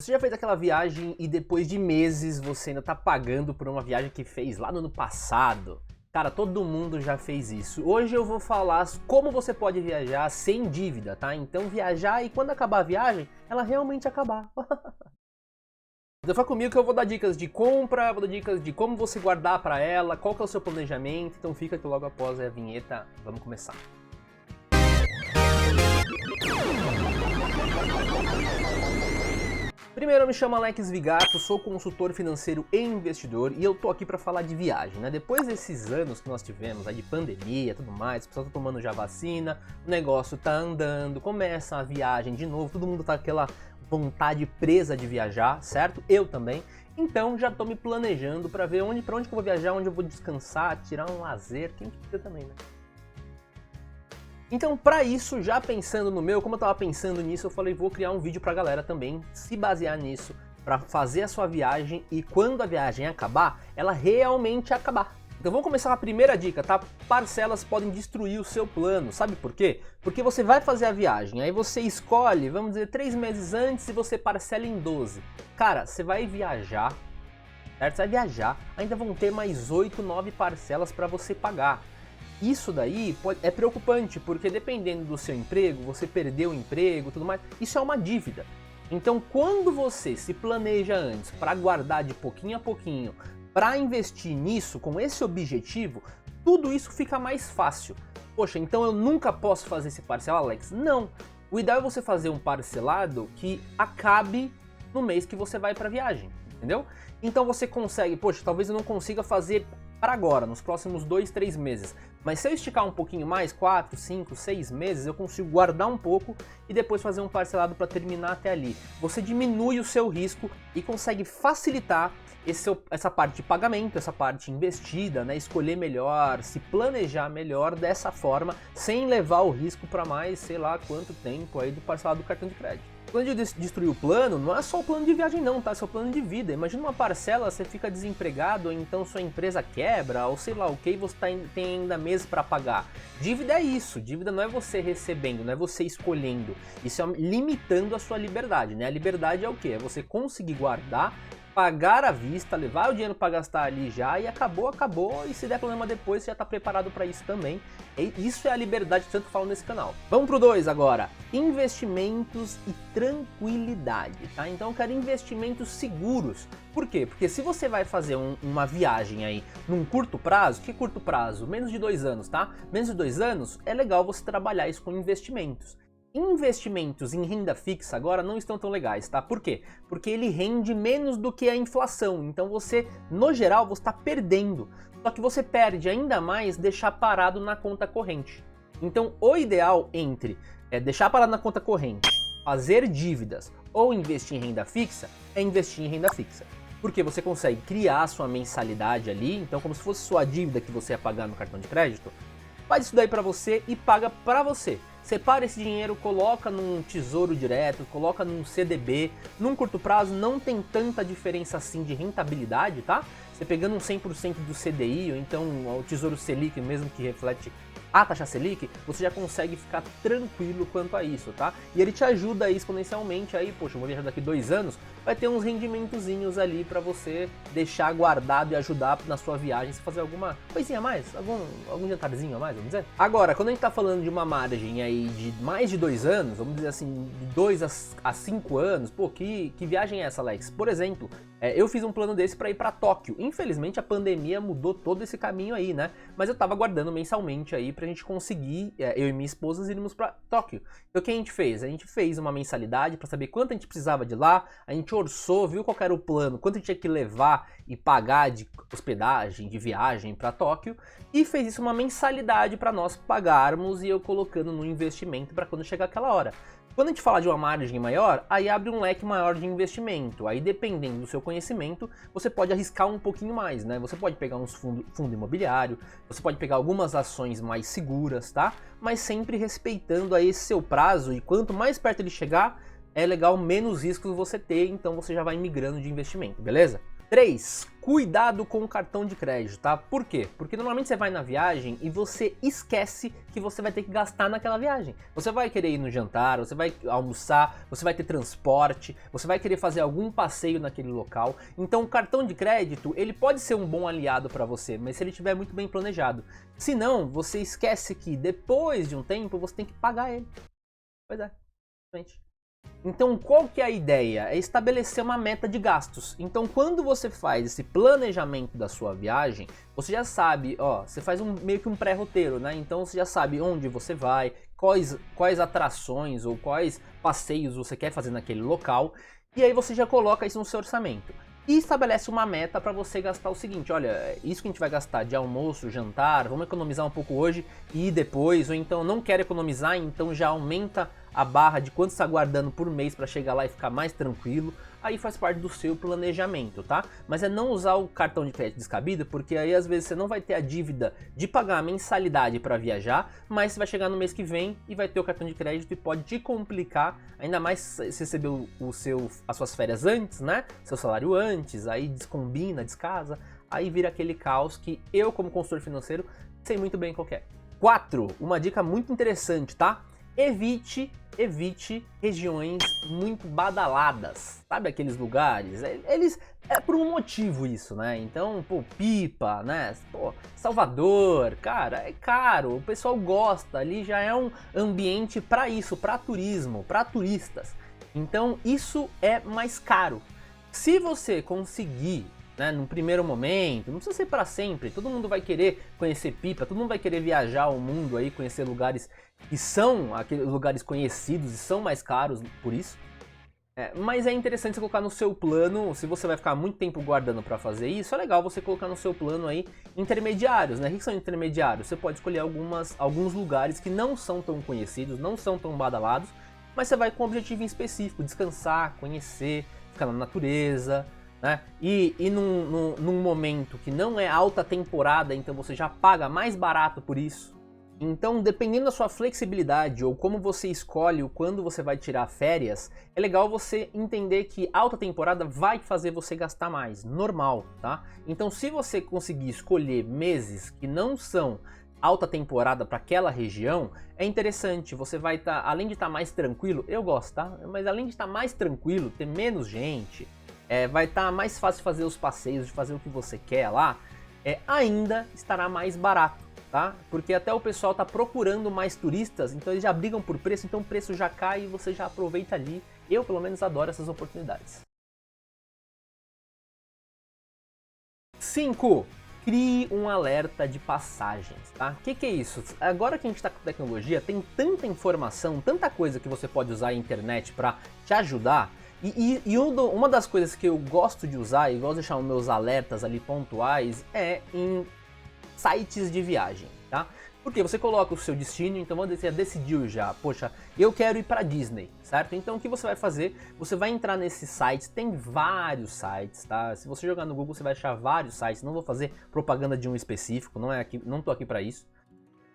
Você já fez aquela viagem e depois de meses você ainda tá pagando por uma viagem que fez lá no ano passado? Cara, todo mundo já fez isso. Hoje eu vou falar como você pode viajar sem dívida, tá? Então viajar e quando acabar a viagem, ela realmente acabar. Então fica comigo que eu vou dar dicas de compra, vou dar dicas de como você guardar pra ela, qual que é o seu planejamento. Então fica aqui logo após a vinheta, vamos começar. Primeiro, eu me chamo Alex Vigato, sou consultor financeiro e investidor e eu tô aqui para falar de viagem, né? Depois desses anos que nós tivemos aí de pandemia e tudo mais, o pessoal tá tomando já vacina, o negócio tá andando, começa a viagem de novo, todo mundo tá com aquela vontade presa de viajar, certo? Eu também. Então já tô me planejando para ver para onde que eu vou viajar, onde eu vou descansar, tirar um lazer, quem que também, né? Então, para isso, já pensando no meu, como eu tava pensando nisso, eu falei, vou criar um vídeo pra galera também se basear nisso, para fazer a sua viagem e quando a viagem acabar, ela realmente acabar. Então vamos começar com a primeira dica, tá? Parcelas podem destruir o seu plano, sabe por quê? Porque você vai fazer a viagem, aí você escolhe, vamos dizer, 3 meses antes e você parcela em 12. Cara, você vai viajar, certo? Você vai viajar, ainda vão ter mais 8, 9 parcelas para você pagar. Isso daí é preocupante, porque dependendo do seu emprego, você perdeu o emprego e tudo mais, isso é uma dívida. Então quando você se planeja antes para guardar de pouquinho a pouquinho, para investir nisso com esse objetivo, tudo isso fica mais fácil. Poxa, então eu nunca posso fazer esse parcelado, Alex? Não! O ideal é você fazer um parcelado que acabe no mês que você vai para viagem, entendeu? Então você consegue, poxa, talvez eu não consiga fazer para agora, nos próximos 2, 3 meses. Mas se eu esticar um pouquinho mais, 4, 5, 6 meses, eu consigo guardar um pouco e depois fazer um parcelado para terminar até ali. Você diminui o seu risco e consegue facilitar essa parte de pagamento, essa parte investida, né? Escolher melhor, se planejar melhor dessa forma, sem levar o risco para mais, sei lá quanto tempo aí do parcelado do cartão de crédito. Quando eu destruir o plano, não é só o plano de viagem não, tá? É o plano de vida. Imagina uma parcela, você fica desempregado, ou então sua empresa quebra, ou sei lá o que, e você tem ainda meses para pagar. Dívida é isso, dívida não é você recebendo, não é você escolhendo. Isso é limitando a sua liberdade, né? A liberdade é o quê? É você conseguir guardar, pagar à vista, levar o dinheiro para gastar ali já e acabou, e se der problema depois você já está preparado para isso também. E isso é a liberdade que eu tanto falo nesse canal. Vamos pro 2 agora, investimentos e tranquilidade, tá? Então eu quero investimentos seguros. Por quê? Porque se você vai fazer uma viagem aí num curto prazo, que curto prazo? Menos de 2 anos, tá? Menos de 2 anos, é legal você trabalhar isso com investimentos. Investimentos em renda fixa agora não estão tão legais, tá? Por quê? Porque ele rende menos do que a inflação, então você, no geral, você está perdendo. Só que você perde ainda mais deixar parado na conta corrente. Então o ideal entre deixar parado na conta corrente, fazer dívidas ou investir em renda fixa, é investir em renda fixa. Porque você consegue criar a sua mensalidade ali, então como se fosse sua dívida que você ia pagar no cartão de crédito, faz isso daí para você e paga para você. Separa esse dinheiro, coloca num tesouro direto, coloca num CDB. Num curto prazo não tem tanta diferença assim de rentabilidade, tá? Você pegando um 100% do CDI, ou então o Tesouro Selic mesmo que reflete a taxa Selic, você já consegue ficar tranquilo quanto a isso, tá? E ele te ajuda aí exponencialmente aí, poxa, eu vou viajar daqui 2 anos, vai ter uns rendimentozinhos ali para você deixar guardado e ajudar na sua viagem, se fazer alguma coisinha a mais, algum jantarzinho a mais, vamos dizer. Agora, quando a gente tá falando de uma margem aí de mais de 2 anos, vamos dizer assim, de 2 a 5 anos, pô, que viagem é essa, Alex? Por exemplo, eu fiz um plano desse para ir para Tóquio. Infelizmente a pandemia mudou todo esse caminho aí, né? Mas eu tava guardando mensalmente aí pra gente conseguir, eu e minha esposa, irmos para Tóquio. Então o que a gente fez? A gente fez uma mensalidade para saber quanto a gente precisava de lá, a gente orçou, viu qual era o plano, quanto a gente tinha que levar e pagar de hospedagem, de viagem para Tóquio, e fez isso uma mensalidade para nós pagarmos e eu colocando no investimento para quando chegar aquela hora. Quando a gente fala de uma margem maior, aí abre um leque maior de investimento. Aí dependendo do seu conhecimento, você pode arriscar um pouquinho mais, né? Você pode pegar uns fundo imobiliário, você pode pegar algumas ações mais seguras, tá? Mas sempre respeitando aí esse seu prazo e quanto mais perto ele chegar, é legal menos riscos você ter, então você já vai migrando de investimento, beleza? 3. Cuidado com o cartão de crédito, tá? Por quê? Porque normalmente você vai na viagem e você esquece que você vai ter que gastar naquela viagem. Você vai querer ir no jantar, você vai almoçar, você vai ter transporte, você vai querer fazer algum passeio naquele local. Então o cartão de crédito, ele pode ser um bom aliado para você, mas se ele estiver muito bem planejado. Se não, você esquece que depois de um tempo você tem que pagar ele. Pois é, gente. Então, qual que é a ideia? É estabelecer uma meta de gastos. Então, quando você faz esse planejamento da sua viagem, você já sabe, ó, você faz meio que um pré-roteiro, né? Então, você já sabe onde você vai, quais atrações ou quais passeios você quer fazer naquele local, e aí você já coloca isso no seu orçamento. E estabelece uma meta para você gastar o seguinte, olha, isso que a gente vai gastar de almoço, jantar, vamos economizar um pouco hoje e depois, ou então não quero economizar, então já aumenta a barra de quanto está guardando por mês para chegar lá e ficar mais tranquilo. Aí faz parte do seu planejamento, tá? Mas é não usar o cartão de crédito descabido, porque aí às vezes você não vai ter a dívida de pagar a mensalidade para viajar, mas você vai chegar no mês que vem e vai ter o cartão de crédito e pode te complicar, ainda mais se você recebeu as suas férias antes, né? Seu salário antes, aí descombina, descasa, aí vira aquele caos que eu, como consultor financeiro, sei muito bem qual é. 4. Uma dica muito interessante, tá? Evite regiões muito badaladas, sabe aqueles lugares? É por um motivo isso, né? Então, pô, Pipa, né? Pô, Salvador, cara, é caro, o pessoal gosta, ali já é um ambiente para isso, para turismo, para turistas. Então, isso é mais caro. Se você conseguir, né, no primeiro momento, não precisa ser para sempre, todo mundo vai querer conhecer Pipa, todo mundo vai querer viajar o mundo aí, conhecer lugares que são aqueles lugares conhecidos e são mais caros por isso. Mas é interessante você colocar no seu plano, se você vai ficar muito tempo guardando para fazer isso, é legal você colocar no seu plano aí intermediários, né? O que são intermediários? Você pode escolher alguns lugares que não são tão conhecidos, não são tão badalados, mas você vai com um objetivo em específico, descansar, conhecer, ficar na natureza, né? E num momento que não é alta temporada, então você já paga mais barato por isso. Então, dependendo da sua flexibilidade ou como você escolhe quando você vai tirar férias, é legal você entender que alta temporada vai fazer você gastar mais, normal, tá? Então, se você conseguir escolher meses que não são alta temporada para aquela região, é interessante, você vai estar, além de estar mais tranquilo, eu gosto, tá? Mas além de estar mais tranquilo, ter menos gente, vai estar mais fácil de fazer os passeios, de fazer o que você quer lá, ainda estará mais barato. Tá? Porque até o pessoal tá procurando mais turistas, então eles já brigam por preço, então o preço já cai e você já aproveita ali. Eu, pelo menos, adoro essas oportunidades. 5. Crie um alerta de passagens, tá? O que é isso? Agora que a gente está com tecnologia, tem tanta informação, tanta coisa que você pode usar a internet para te ajudar. E uma das coisas que eu gosto de usar e gosto de deixar os meus alertas ali pontuais é em sites de viagem, tá? Porque você coloca o seu destino, então você decidiu já, poxa, eu quero ir para Disney, certo? Então o que você vai fazer? Você vai entrar nesses sites, tem vários sites, tá? Se você jogar no Google, você vai achar vários sites, não vou fazer propaganda de um específico, não tô aqui para isso.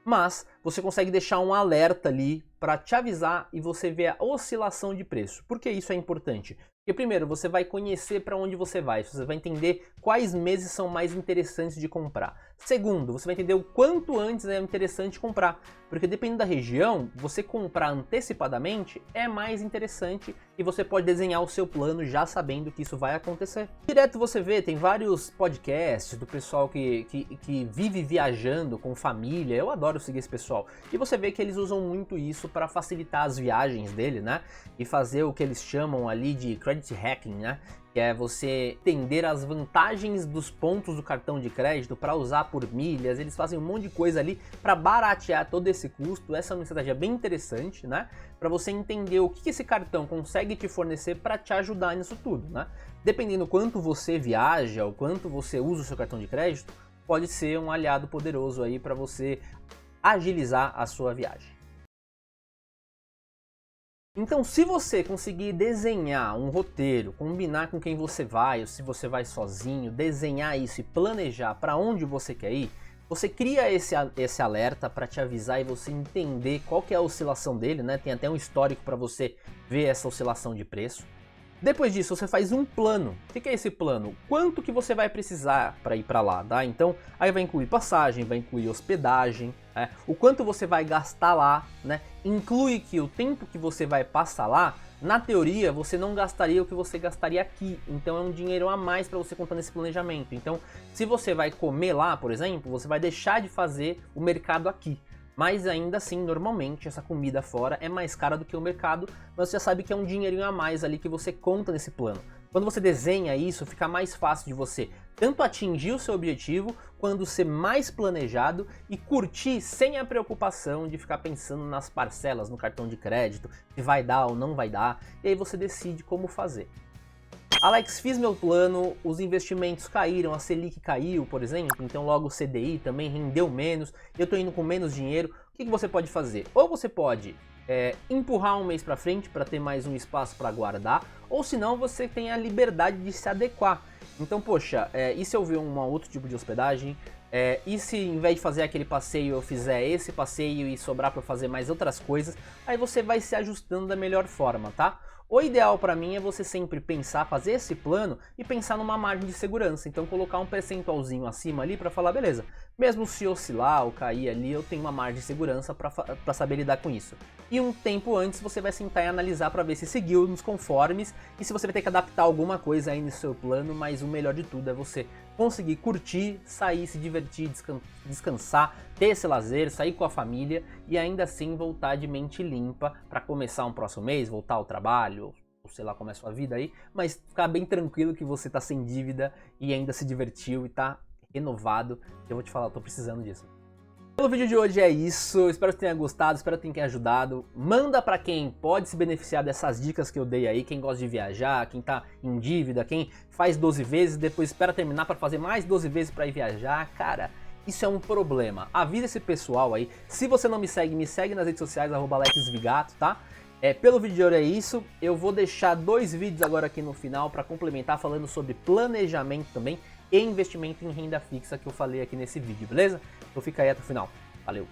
Mas você consegue deixar um alerta ali para te avisar e você ver a oscilação de preço. Por que isso é importante? Porque primeiro, você vai conhecer para onde você vai entender quais meses são mais interessantes de comprar. Segundo, você vai entender o quanto antes é interessante comprar, porque dependendo da região, você comprar antecipadamente é mais interessante e você pode desenhar o seu plano já sabendo que isso vai acontecer. Direto você vê, tem vários podcasts do pessoal que vive viajando com família, eu adoro seguir esse pessoal, e você vê que eles usam muito isso para facilitar as viagens dele, né? E fazer o que eles chamam ali de credit hacking, né? Que é você entender as vantagens dos pontos do cartão de crédito para usar por milhas. Eles fazem um monte de coisa ali para baratear todo esse custo. Essa é uma estratégia bem interessante, né? Para você entender o que esse cartão consegue te fornecer para te ajudar nisso tudo, né? Dependendo quanto você viaja ou quanto você usa o seu cartão de crédito, pode ser um aliado poderoso aí para você agilizar a sua viagem. Então, se você conseguir desenhar um roteiro, combinar com quem você vai, ou se você vai sozinho, desenhar isso e planejar para onde você quer ir, você cria esse alerta para te avisar e você entender qual que é a oscilação dele, né? Tem até um histórico para você ver essa oscilação de preço. Depois disso, você faz um plano. O que é esse plano? Quanto que você vai precisar para ir para lá, tá? Então, aí vai incluir passagem, vai incluir hospedagem, o quanto você vai gastar lá, né? Inclui que o tempo que você vai passar lá, na teoria, você não gastaria o que você gastaria aqui. Então, é um dinheiro a mais para você contar nesse planejamento. Então, se você vai comer lá, por exemplo, você vai deixar de fazer o mercado aqui. Mas ainda assim, normalmente, essa comida fora é mais cara do que o mercado, mas você já sabe que é um dinheirinho a mais ali que você conta nesse plano. Quando você desenha isso, fica mais fácil de você tanto atingir o seu objetivo, quanto ser mais planejado e curtir sem a preocupação de ficar pensando nas parcelas no cartão de crédito, se vai dar ou não vai dar, e aí você decide como fazer. Alex, fiz meu plano, os investimentos caíram, a Selic caiu, por exemplo, então logo o CDI também rendeu menos, eu estou indo com menos dinheiro. O que você pode fazer? Ou você pode empurrar um mês para frente para ter mais um espaço para guardar, ou senão você tem a liberdade de se adequar. Então, poxa, e se eu ver um outro tipo de hospedagem? E se em vez de fazer aquele passeio eu fizer esse passeio e sobrar para fazer mais outras coisas? Aí você vai se ajustando da melhor forma, tá? O ideal para mim é você sempre pensar, fazer esse plano e pensar numa margem de segurança. Então colocar um percentualzinho acima ali para falar, beleza, mesmo se oscilar ou cair ali, eu tenho uma margem de segurança para saber lidar com isso. E um tempo antes você vai sentar e analisar para ver se seguiu nos conformes e se você vai ter que adaptar alguma coisa aí no seu plano, mas o melhor de tudo é você conseguir curtir, sair, se divertir, descansar, ter esse lazer, sair com a família e ainda assim voltar de mente limpa para começar um próximo mês, voltar ao trabalho, ou sei lá como é a sua vida aí, mas ficar bem tranquilo que você tá sem dívida e ainda se divertiu e tá renovado. Eu vou te falar, eu tô precisando disso. Pelo vídeo de hoje é isso, espero que tenha gostado, espero que tenha ajudado. Manda pra quem pode se beneficiar dessas dicas que eu dei aí, quem gosta de viajar, quem tá em dívida, quem faz 12 vezes, depois espera terminar pra fazer mais 12 vezes pra ir viajar. Cara, isso é um problema. Avisa esse pessoal aí. Se você não me segue nas redes sociais, @alexvigato, tá? Pelo vídeo de hoje é isso, eu vou deixar 2 vídeos agora aqui no final para complementar falando sobre planejamento também e investimento em renda fixa que eu falei aqui nesse vídeo, beleza? Então fica aí até o final. Valeu!